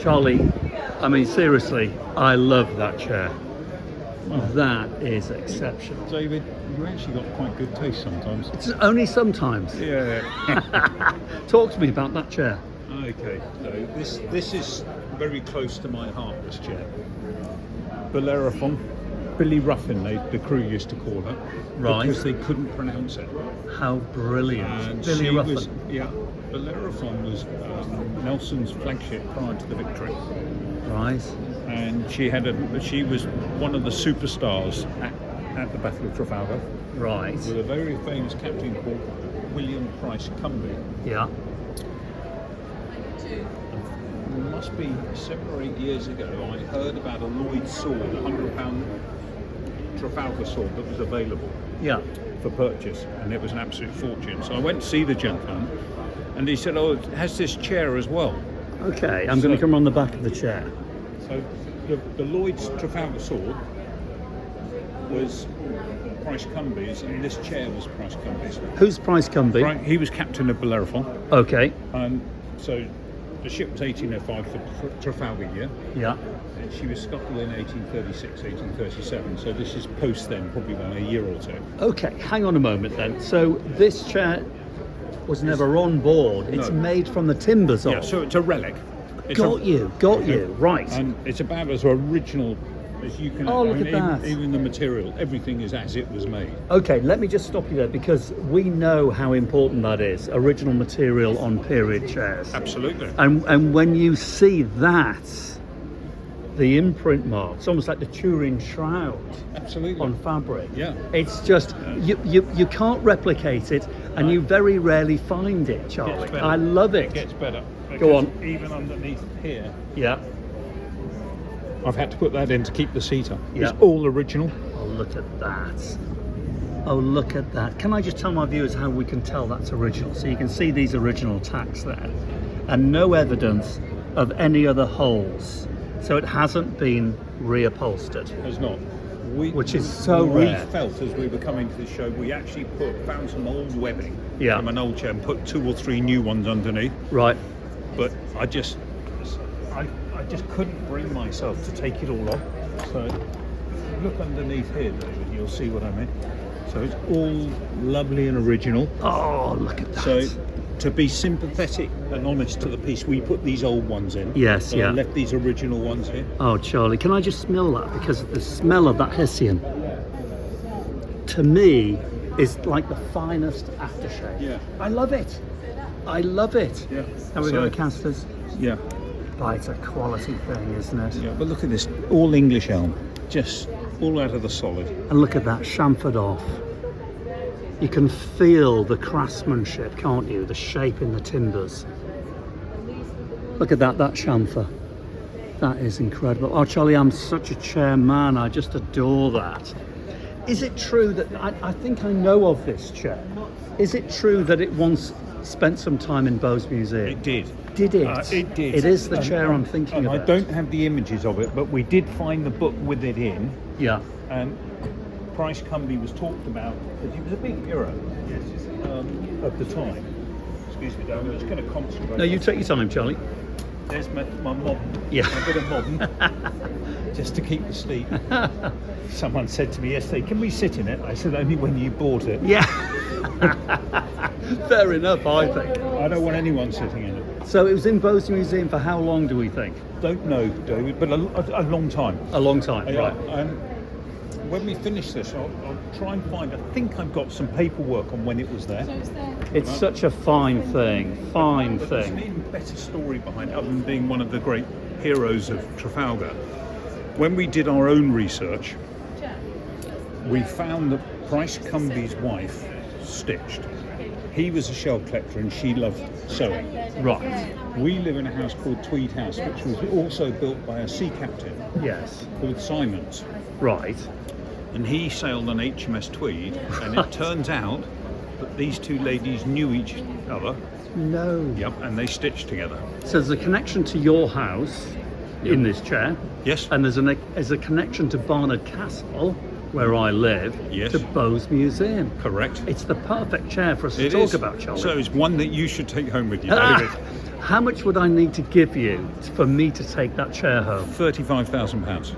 Charlie, I mean, seriously, I love that chair. That is exceptional. David, you actually got quite good taste sometimes. It's only sometimes. Yeah. Talk to me about that chair. Okay, so this is very close to my heart, this chair. Bellerophon, Billy Ruffian, the crew used to call her. Right. Because they couldn't pronounce it. How brilliant. And Billy she Ruffian. was, Bellerophon was Nelson's flagship prior to the victory. Right. And she was one of the superstars at the Battle of Trafalgar. Right. With a very famous captain called William Price Cumby. Yeah. It must be 7 or 8 years ago, I heard about a Lloyd sword, a £100 Trafalgar sword that was available Yeah. for purchase, and it was an absolute fortune. So I went to see the gentleman, and he said, "Oh, it has this chair as well." Okay, I'm going to come on the back of the chair. So the Lloyd's Trafalgar sword was Price Cumby's, and this chair was Price Cumby's. Who's Price Cumby? Right, he was captain of Bellerophon, Okay. and so the ship was 1805 for Trafalgar year. Yeah. And she was scuttled in 1836, 1837, so this is post then, probably by a year or two. Okay, hang on a moment then. So this chair was never on board. It's No. made from the timbers Yeah, off. so it's a relic. It's Got you, right. And it's about as original as you can. Oh, look at even, that. Even the material, everything is as it was made. Okay, let me just stop you there because we know how important that is, original material on period chairs. Absolutely. And when you see that, the imprint marks, almost like the Turin shroud Absolutely. on fabric. Yeah. It's just, you can't replicate it, and you very rarely find it, Charlie. better. I love it. It gets better. Go on. Because even underneath here, Yeah. I've had to put that in to keep the seat up. Yeah. It's all original. Oh, look at that. Oh, look at that. Can I just tell my viewers how we can tell that's original? So you can see these original tacks there, and no evidence of any other holes. So it hasn't been reupholstered. There's not. Which is so we rare. felt as we were coming to the show, we actually found some old webbing Yeah. from an old chair and put 2 or 3 new ones underneath. Right. But I just couldn't bring myself to take it all off. So look underneath here, David, you'll see what I mean. So it's all lovely and original. Oh, look at that. So to be sympathetic and honest to the piece, we put these old ones in. Yes, so yeah. I left these original ones here. Oh, Charlie, can I just smell that? Because the smell of that Hessian, to me, is like the finest aftershave. Yeah. I love it. I love it. Yeah. And we've So- got the castors. Yeah. Oh, it's a quality thing, isn't it? Yeah, but look at this, all English elm, just all out of the solid. And look at that, chamfered off. You can feel the craftsmanship, can't you? The shape in the timbers. Look at that chamfer. That is incredible. Oh, Charlie, I'm such a chair man. I just adore that. Is it true that, I think I know of this chair. Is it true that it once spent some time in Bowes Museum? It did. Did it? It did. It is the chair I'm thinking and about. I don't have the images of it, but we did find the book with it in, Yeah. and Price Cumby was talked about, because he was a big hero of the time. Excuse me, Dave, I'm just going to concentrate. No, you take your time, Charlie. There's my mob. Yeah. A bit of mobbing, just to keep the seat. Someone said to me yesterday, "Can we sit in it?" I said, "Only when you bought it." Yeah. Fair enough, I think. I don't want anyone sitting in it. So it was in Bowes Museum for how long do we think? Don't know, David, but a long time. A long time, Yeah, right. and when we finish this, I'll try and find. I think I've got some paperwork on when it was there. It's such a fine thing, fine But there's an thing. even better story behind it, other than being one of the great heroes of Trafalgar. When we did our own research, we found that Price Cumby's wife stitched. He was a shell collector and she loved sewing. Right, We live in a house called Tweed House, which was also built by a sea captain yes, called Simons. right. And he sailed on HMS Tweed, and it turns out that these two ladies knew each other. No. Yep, and they stitched together. So there's a connection to your house in this chair, Yes. and there's a connection to Barnard Castle, where I live, Yes. to Bowes Museum. Correct. It's the perfect chair for us to It talk is. about, Charlie. So it's one that you should take home with you, David. How much would I need to give you for me to take that chair home? £35,000.